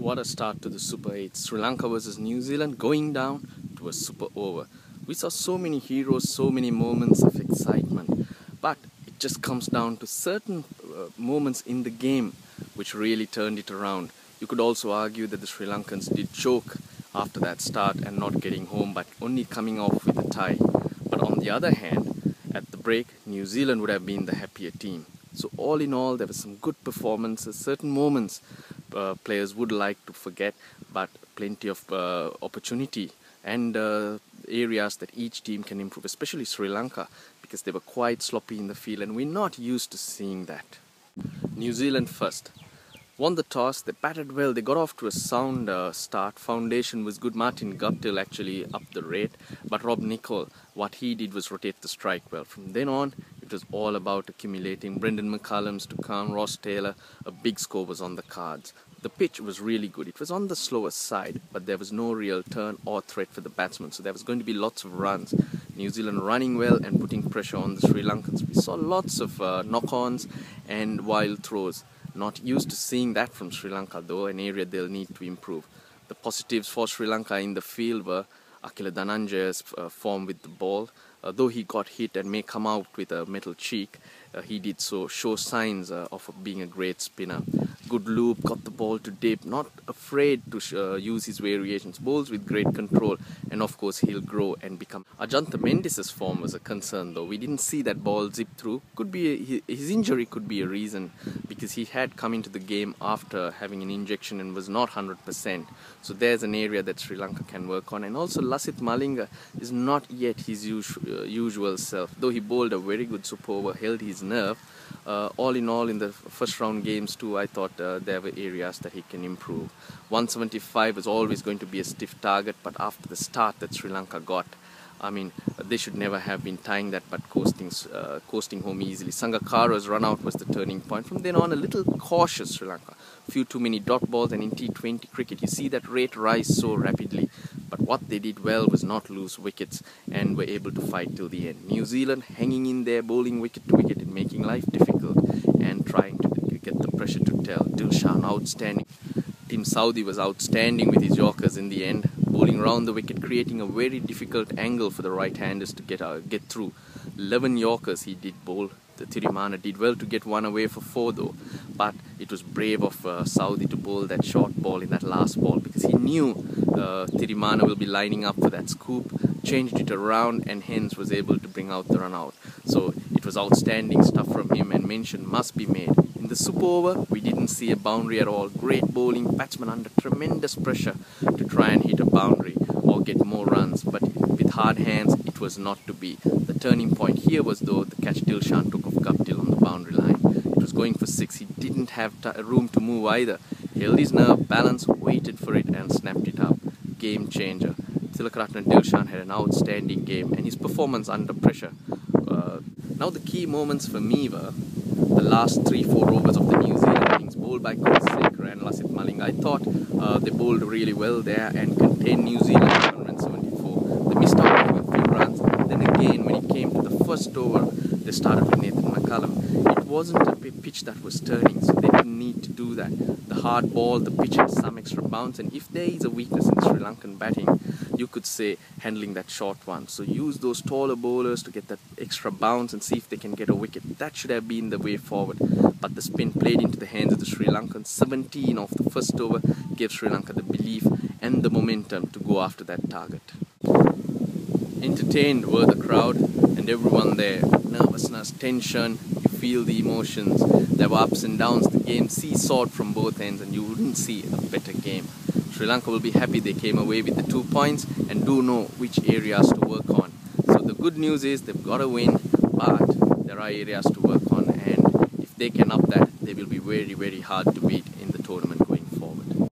What a start to the Super 8. Sri Lanka versus New Zealand going down to a super over. We saw so many heroes, so many moments of excitement. But it just comes down to certain moments in the game which really turned it around. You could also argue that the Sri Lankans did choke after that start and not getting home, but only coming off with a tie. But on the other hand, at the break, New Zealand would have been the happier team. So all in all, there were some good performances, certain moments players would like to forget, but plenty of opportunity and areas that each team can improve, especially Sri Lanka, because they were quite sloppy in the field and we're not used to seeing that. New Zealand first. Won the toss, they batted well, they got off to a sound start. Foundation was good. Martin Guptill actually upped the rate, but Rob Nicol, what he did was rotate the strike well. From then on, it was all about accumulating. Brendan McCullum's to come, Ross Taylor, a big score was on the cards. The pitch was really good. It was on the slower side, but there was no real turn or threat for the batsmen, so there was going to be lots of runs. New Zealand running well and putting pressure on the Sri Lankans. We saw lots of knock-ons and wild throws. Not used to seeing that from Sri Lanka, though, an area they'll need to improve. The positives for Sri Lanka in the field were Akila Dhananjaya's form with the ball. Though he got hit and may come out with a metal cheek, he did so show signs of being a great spinner. Good loop, got the ball to dip, not afraid to use his variations, bowls with great control, and of course he'll grow and become. Ajantha Mendis's form was a concern, though. We didn't see that ball zip through. Could be his injury could be a reason, because he had come into the game after having an injection and was not 100%. So there's an area that Sri Lanka can work on. And also Lasith Malinga is not yet his usual self, though he bowled a very good super over, held his nerve. All in all, in the first round games too, I thought there were areas that he can improve. 175 was always going to be a stiff target, but after the start that Sri Lanka got, I mean, they should never have been tying that, but coasting home easily. Sangakkara's run out was the turning point. From then on, a little cautious Sri Lanka. Few too many dot balls, and in T20 cricket, you see that rate rise so rapidly. But what they did well was not lose wickets and were able to fight till the end. New Zealand hanging in there, bowling wicket to wicket and making life difficult and trying to get the pressure to tell. Dilshan outstanding. Tim Southee was outstanding with his Yorkers in the end, bowling round the wicket, creating a very difficult angle for the right-handers to get through. 11 Yorkers he did bowl. The Thirimana did well to get one away for 4 though, but it was brave of Southee to bowl that short ball in that last ball, because he knew Thirimana will be lining up for that scoop, changed it around and hence was able to bring out the run out. So it was outstanding stuff from him, and mention must be made. In the super over, we didn't see a boundary at all. Great bowling, batsmen under tremendous pressure to try and hit a boundary or get more runs, but with hard hands it was not to be. The turning point here was though the catch Dilshan took off Guptill on the boundary line. It was going for 6, he didn't have room to move either. Held his nerve, balanced, waited for it and snapped it up. Game changer. Tilakaratne Dilshan had an outstanding game, and his performance under pressure. Now the key moments for me were the last 3-4 overs of the New Zealand innings, bowled by Kulsekhar and Lasith Malinga. I thought they bowled really well there and contained New Zealand to 174. They missed out on a few runs. Then again, when it came to the first over, they started with Nathan McCullum. It wasn't a pitch that was turning, so they didn't need to do that. The hard ball, the pitch had some extra bounce, and if there is a weakness in Sri Lankan batting, you could say handling that short one. So use those taller bowlers to get that extra bounce and see if they can get a wicket. That should have been the way forward. But the spin played into the hands of the Sri Lankans. 17 off the first over gave Sri Lanka the belief and the momentum to go after that target. Entertained were the crowd and everyone there. Nervousness, tension, you feel the emotions. There were ups and downs. The game seesawed from both ends and you wouldn't see a better game. Sri Lanka will be happy they came away with the 2 points and do know which areas to work on. So the good news is they've got a win, but there are areas to work on, and if they can up that, they will be very, very hard to beat in the tournament.